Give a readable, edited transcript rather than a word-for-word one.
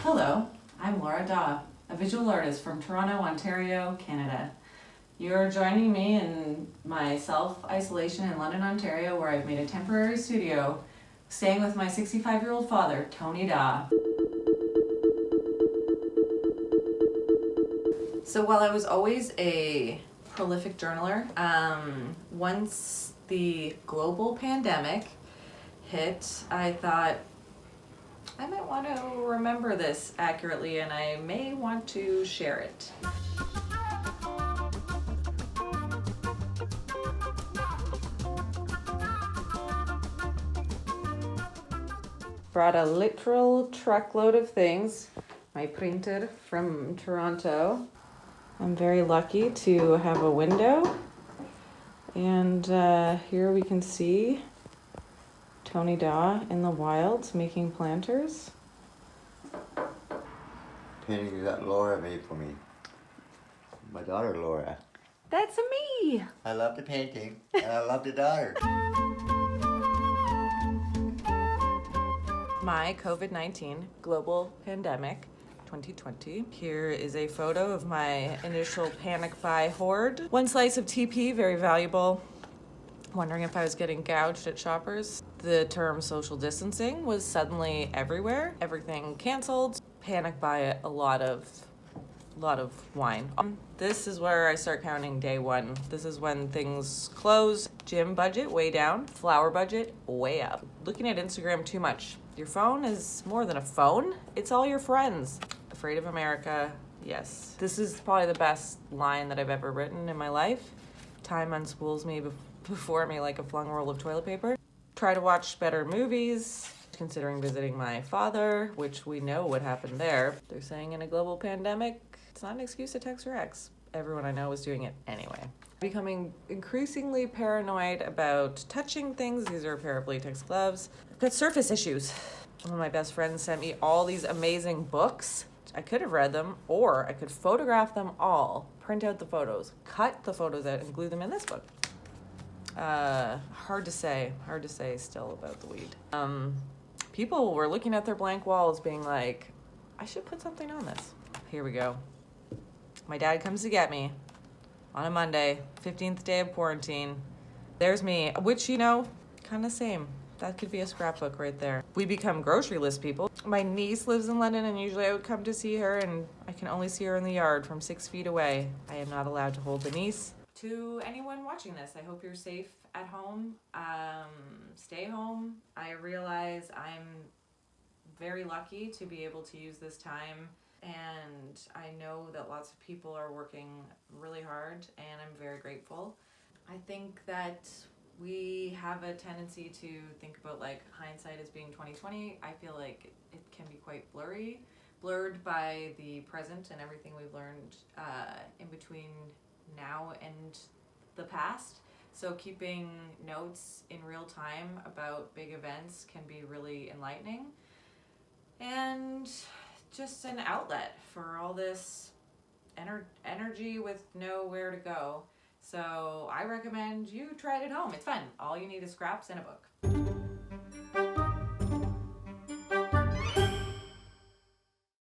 Hello, I'm Laura Dawe, a visual artist from Toronto, Ontario, Canada. You're joining me in my self-isolation in London, Ontario, where I've made a temporary studio, staying with my 65-year-old father, Tony Dawe. So while I was always a prolific journaler, once the global pandemic hit, I thought, I might want to remember this accurately and I may want to share it. Brought a literal truckload of things. My printer from Toronto. I'm very lucky to have a window. And here we can see Tony Dawe in the wild making planters. Painting that Laura made for me. My daughter Laura. That's me! I love the painting and I love the daughter. My COVID-19 global pandemic 2020. Here is a photo of my initial panic buy hoard. One slice of TP, very valuable. Wondering if I was getting gouged at Shoppers. The term social distancing was suddenly everywhere. Everything canceled. Panic buy a lot of wine. This is where I start counting day one. This is when things close. Gym budget way down. Flower budget way up. Looking at Instagram too much. Your phone is more than a phone. It's all your friends. Afraid of America, yes. This is probably the best line that I've ever written in my life. Time unspools me before me like a flung roll of toilet paper. Try to watch better movies. Considering visiting my father, which we know what happened there. They're saying in a global pandemic, it's not an excuse to text your ex. Everyone I know is doing it anyway. Becoming increasingly paranoid about touching things. These are a pair of latex gloves. I've got surface issues. One of my best friends sent me all these amazing books. I could have read them, or I could photograph them all, print out the photos, cut the photos out, and glue them in this book. Hard to say still about the weed. People were looking at their blank walls being like, I should put something on this. Here we go. My dad comes to get me on a Monday, 15th day of quarantine. There's me, which, kind of same. That could be a scrapbook right there. We become grocery list people. My niece lives in London and usually I would come to see her and I can only see her in the yard from 6 feet away. I am not allowed to hold the niece. To anyone watching this, I hope you're safe at home. Stay home. I realize I'm very lucky to be able to use this time, and I know that lots of people are working really hard, and I'm very grateful. I think that we have a tendency to think about hindsight as being 2020. I feel like it can be quite blurred by the present and everything we've learned in between now and the past. So keeping notes in real time about big events can be really enlightening and just an outlet for all this energy with nowhere to go. So I recommend you try it at home. It's fun. All you need is scraps and a book.